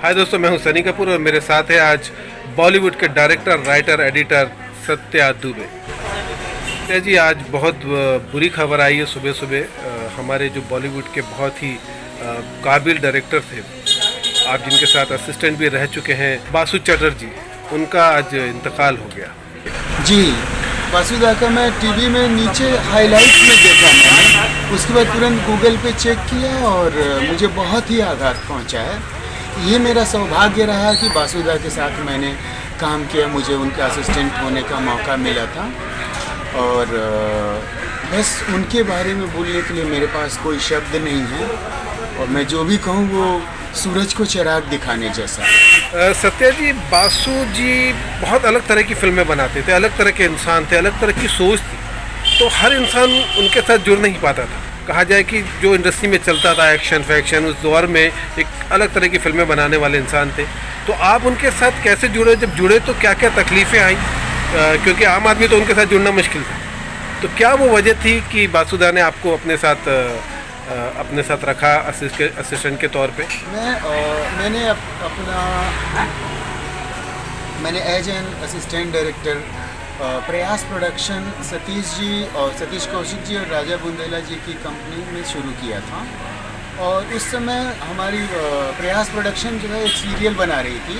हाय दोस्तों, मैं हूं सनी कपूर और मेरे साथ है आज बॉलीवुड के director, writer, editor Satya Dubey. Satya ji, आज बहुत बुरी खबर आई है सुबह सुबह। हमारे जो बॉलीवुड के बहुत ही काबिल डायरेक्टर थे, आप जिनके साथ असिस्टेंट भी रह चुके हैं, बासु चटर्जी, उनका आज इंतकाल हो गया। जी, वासुदा का मैं टीवी में नीचे हाइलाइट्स में देखा मैंने, उसके बाद तुरंत गूगल पे चेक किया और मुझे बहुत ही आघात पहुंचा है। ये मेरा सौभाग्य रहा कि वासुदा के साथ मैंने काम किया, मुझे उनके असिस्टेंट होने का मौका मिला था और बस उनके बारे में बोलने के लिए मेरे पास कोई शब्द नहीं है और मैं जो भी कहूँ वो सूरज को चिराग दिखाने जैसा। सत्या जी, बासु जी बहुत अलग तरह की फिल्में बनाते थे, अलग तरह के इंसान थे, अलग तरह की सोच थी, तो हर इंसान उनके साथ जुड़ नहीं पाता था। कहा जाए कि जो इंडस्ट्री में चलता था एक्शन फैक्शन, उस दौर में एक अलग तरह की फिल्में बनाने वाले इंसान थे। तो आप उनके साथ कैसे जुड़े? जब जुड़े तो क्या क्या तकलीफ़ें आई? क्योंकि आम आदमी तो उनके साथ जुड़ना मुश्किल था। तो क्या वो वजह थी कि बासुदा ने आपको अपने साथ रखा असिस्टेंट के तौर पे? मैंने एज एन असिस्टेंट डायरेक्टर प्रयास प्रोडक्शन सतीश जी और सतीश कौशिक जी और राजा बुंदेला जी की कंपनी में शुरू किया था और उस समय हमारी प्रयास प्रोडक्शन जो है एक सीरियल बना रही थी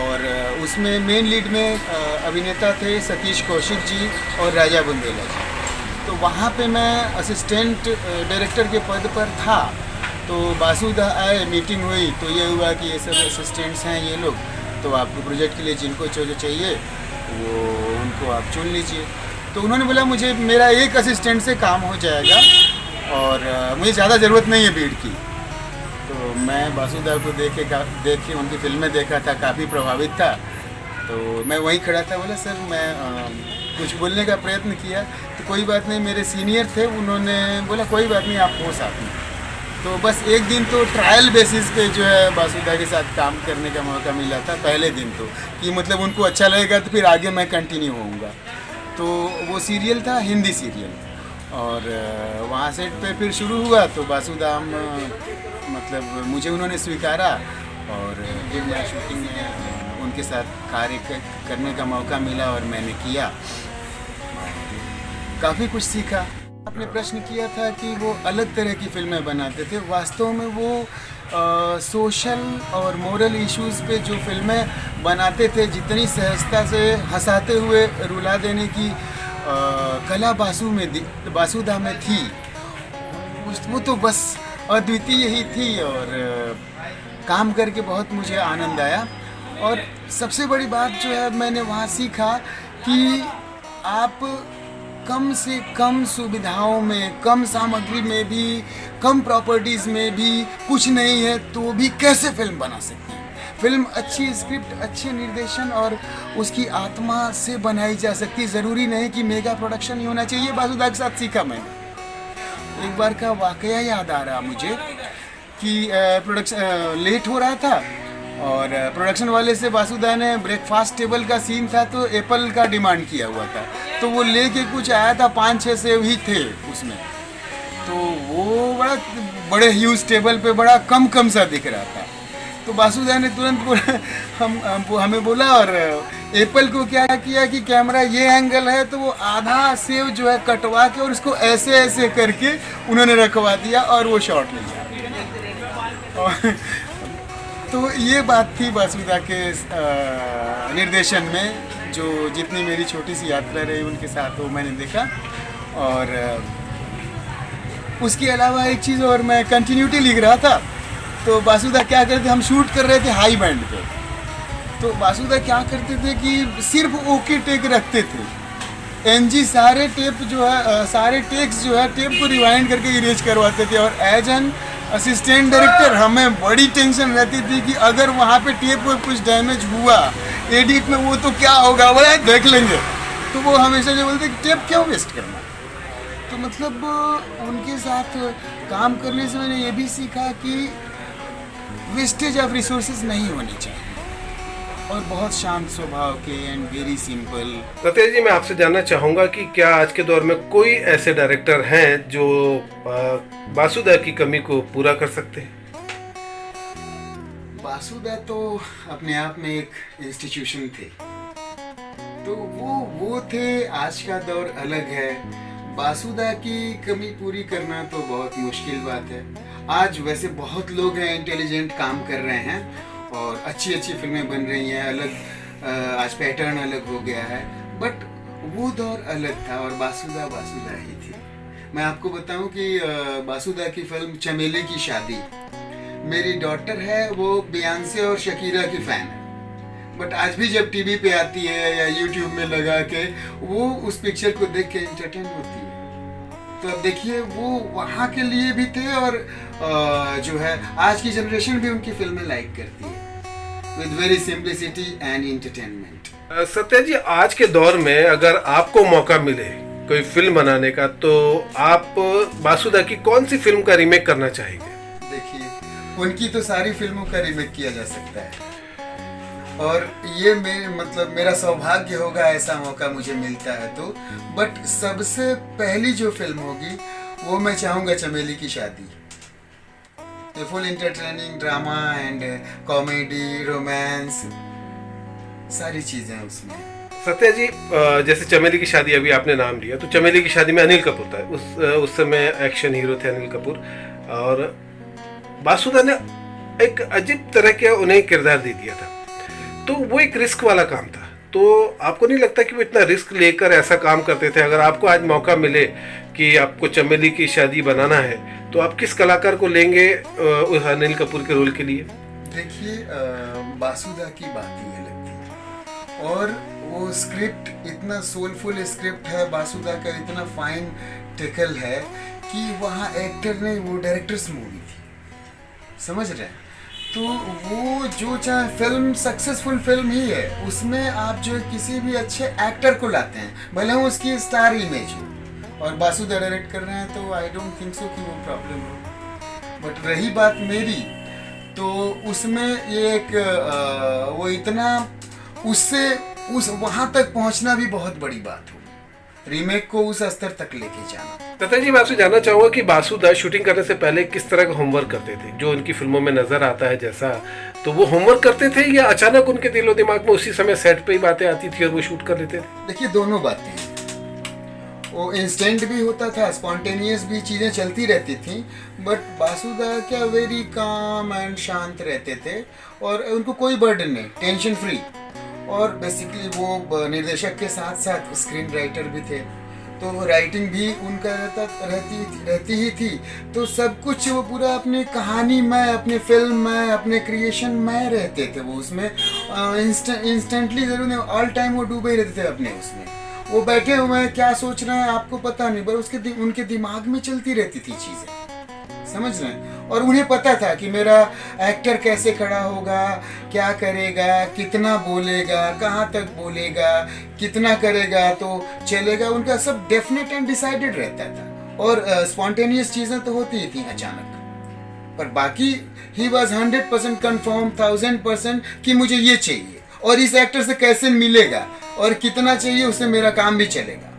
और उसमें मेन लीड में अभिनेता थे सतीश कौशिक जी और राजा बुंदेला जी। तो वहाँ पे मैं असिस्टेंट डायरेक्टर के पद पर था। तो बासुदा आए, मीटिंग हुई तो ये हुआ कि ये सब असिस्टेंट्स हैं ये लोग, तो आपको प्रोजेक्ट के लिए जिनको जो चाहिए वो उनको आप चुन लीजिए। तो उन्होंने बोला मुझे मेरा एक असिस्टेंट से काम हो जाएगा और मुझे ज़्यादा ज़रूरत नहीं है भीड़ की। तो मैं बासुदा को देख के उनकी फिल्में देखा था, काफ़ी प्रभावित था। तो मैं वहीं खड़ा था, बोला सर मैं कुछ बोलने का प्रयत्न किया तो कोई बात नहीं, मेरे सीनियर थे, उन्होंने बोला कोई बात नहीं, आप हो साथ में। तो बस एक दिन तो ट्रायल बेसिस पे जो है बासुदा के साथ काम करने का मौका मिला था पहले दिन, तो कि मतलब उनको अच्छा लगेगा तो फिर आगे मैं कंटिन्यू होऊंगा। तो वो सीरियल था हिंदी सीरियल और वहाँ सेट पे फिर शुरू हुआ। तो बासुदा मतलब मुझे उन्होंने स्वीकारा और फिर मैं शूटिंग में उनके साथ कार्य करने का मौका मिला और मैंने किया, काफ़ी कुछ सीखा। आपने प्रश्न किया था कि वो अलग तरह की फिल्में बनाते थे, वास्तव में वो सोशल और मोरल इश्यूज़ पे जो फिल्में बनाते थे, जितनी सहजता से हंसाते हुए रुला देने की कला बासुदा में थी, वो तो बस अद्वितीय ही थी और काम करके बहुत मुझे आनंद आया। और सबसे बड़ी बात जो है मैंने वहाँ सीखा कि आप कम से कम सुविधाओं में, कम सामग्री में भी, कम प्रॉपर्टीज़ में भी, कुछ नहीं है तो भी कैसे फिल्म बना सकते हैं। फिल्म अच्छी स्क्रिप्ट, अच्छे निर्देशन और उसकी आत्मा से बनाई जा सकती है। ज़रूरी नहीं कि मेगा प्रोडक्शन ही होना चाहिए। बासुदा के साथ सीखा मैंने। एक बार का वाकया याद आ रहा मुझे कि प्रोडक्शन लेट हो रहा था और प्रोडक्शन वाले से बासुदा ने ब्रेकफास्ट टेबल का सीन था तो एप्पल का डिमांड किया हुआ था, तो वो लेके कुछ आया था, 5-6 सेब ही थे उसमें। तो वो बड़े ह्यूज टेबल पे बड़ा कम सा दिख रहा था। तो बासुदा ने तुरंत हमें बोला और एप्पल को क्या किया कि कैमरा ये एंगल है, तो वो आधा सेब जो है कटवा के और उसको ऐसे ऐसे करके उन्होंने रखवा दिया और वो शॉट लिया। तो ये बात थी बासुदा के निर्देशन में, जो जितनी मेरी छोटी सी यात्रा रही उनके साथ वो मैंने देखा। और उसके अलावा एक चीज़ और, मैं कंटिन्यूटी लिख रहा था तो बासुदा क्या करते, हम शूट कर रहे थे हाई बैंड पे, तो बासुदा क्या करते थे कि सिर्फ ओके टेक रखते थे। एनजी सारे टेप जो है, सारे टेक्स जो है टेप को रिवाइंड करके इरेज करवाते थे और एज एन असिस्टेंट डायरेक्टर हमें बड़ी टेंशन रहती थी कि अगर वहाँ पे टेप में कुछ डैमेज हुआ एडिट में वो तो क्या होगा, बोला देख लेंगे। तो वो हमेशा जो बोलते कि टेप क्यों वेस्ट करना। तो मतलब उनके साथ काम करने से मैंने ये भी सीखा कि वेस्टेज ऑफ रिसोर्सेज नहीं होनी चाहिए और बहुत शांत स्वभाव के एंड वेरी सिंपल। सत्या जी, मैं आपसे जानना चाहूँगा कि क्या आज के दौर में कोई ऐसे डायरेक्टर हैं जो बासुदा की कमी को पूरा कर सकते हैं? बासुदा तो अपने आप में एक इंस्टीट्यूशन थे। तो वो थे। आज का दौर अलग है। बासुदा की कमी पूरी करना तो बहुत मुश्किल बात है। आज वैसे बहुत लोग हैं इंटेलिजेंट, काम कर रहे हैं और अच्छी अच्छी फिल्में बन रही हैं। आज पैटर्न अलग हो गया है, बट वो दौर अलग था और बासुदा बासुदा ही थी। मैं आपको बताऊं कि बासुदा की फिल्म चमेली की शादी, मेरी डॉटर है वो बियांसे और शकीरा की फैन है, बट आज भी जब टीवी पे आती है या यूट्यूब में लगा के वो उस पिक्चर को देख के एंटरटेन होती है। तो अब देखिए वो वहाँ के लिए भी थे और जो है आज की जनरेशन भी उनकी फिल्में लाइक करती है with very simplicity and entertainment. Satya ji, आज के दौर में अगर आपको मौका मिले कोई फिल्म बनाने का, तो आप बासुदा की कौन सी फिल्म का रीमेक करना चाहेंगे? देखिए, उनकी तो सारी फिल्मों का रीमेक किया जा सकता है और ये मेरा सौभाग्य होगा ऐसा मौका मुझे मिलता है तो। बट सबसे पहली जो फिल्म होगी वो मैं चाहूँगा चमेली की शादी। Full entertaining drama and comedy, romance, सारी चीज़ें उसमें। सत्या जी, जैसे चमेली की शादी अभी आपने नाम लिया, तो चमेली की शादी में अनिल कपूर था। उस समय एक्शन हीरो थे अनिल कपूर, और बासुदा ने एक अजीब तरह के उन्हें किरदार दे दिया था। तो वो एक रिस्क वाला काम था। तो आपको नहीं लगता कि वो इतना रिस्क लेकर ऐसा काम करते थे? अगर आपको आज मौका मिले कि आपको चमेली की शादी बनाना है, तो आप किस कलाकार को लेंगे उस अनिल कपूर के रोल के लिए? देखिए, बासुदा की बात ही अलग थी और वो स्क्रिप्ट इतना सोलफुल स्क्रिप्ट है, बासुदा का इतना फाइन टेकल है कि वहाँ एक्टर नहीं, वो डायरेक्टर्स मूवी थी, समझ रहे हैं? तो वो जो चाहे फिल्म सक्सेसफुल फिल्म ही है, उसमें आप जो किसी भी अच्छे एक्टर को लाते हैं, भले वो उसकी स्टार इमेज हो, और बासुदा डायरेक्ट कर रहे हैं, तो आई डोंट थिंक सो कि वो प्रॉब्लम हो। बट रही बात मेरी, तो उसमें ये एक वो इतना उससे उस वहाँ तक पहुँचना भी बहुत बड़ी बात हो, रीमेक को उस स्तर तक लेके जाना। तथा जी, मैं आपसे जानना चाहूंगा कि बासुदा शूटिंग करने से पहले किस तरह का होमवर्क करते थे? जो उनकी फिल्मों में नजर आता है जैसा, तो वो होमवर्क करते थे या अचानक उनके दिलो दिमाग में उसी समय सेट पे ही बातें आती थी और वो शूट कर लेते थे? देखिए, दोनों बातें हैं। वो इंस्टेंट भी होता था, स्पॉन्टेनियस भी चीज़ें चलती रहती थी, बट बासुदा क्या वेरी काम एंड शांत रहते थे और उनको कोई बर्डन नहीं, टेंशन फ्री। और बेसिकली वो निर्देशक के साथ साथ स्क्रीन राइटर भी थे, तो राइटिंग भी उनका रहती ही थी। तो सब कुछ वो पूरा अपनी कहानी में, अपने फिल्म में, अपने क्रिएशन में रहते थे। वो उसमें इंस्टेंटली जरूर नहीं, ऑल टाइम वो डूबे ही रहते थे अपने उसमें। वो बैठे हुए हैं, क्या सोच रहे हैं आपको पता नहीं, पर उनके दिमाग में चलती रहती थी चीज़ें, समझ रहे हैं? और उन्हें पता था कि मेरा एक्टर कैसे खड़ा होगा, क्या करेगा, कितना बोलेगा, कहाँ तक बोलेगा, कितना करेगा तो चलेगा। उनका सब डेफिनेट एंड डिसाइडेड रहता था और स्पॉन्टेनियस चीज़ें तो होती ही थी अचानक, पर बाकी ही वॉज 100% कन्फर्म, 1000% कि मुझे ये चाहिए और इस एक्टर से कैसे मिलेगा और कितना चाहिए, उससे मेरा काम भी चलेगा।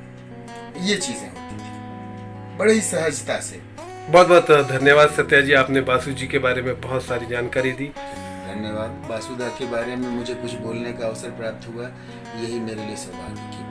ये चीज़ें होती थी बड़ी ही सहजता से। बहुत बहुत धन्यवाद सत्या जी, आपने बासु जी के बारे में बहुत सारी जानकारी दी। धन्यवाद। बासुदा के बारे में मुझे कुछ बोलने का अवसर प्राप्त हुआ, यही मेरे लिए सौभाग्य की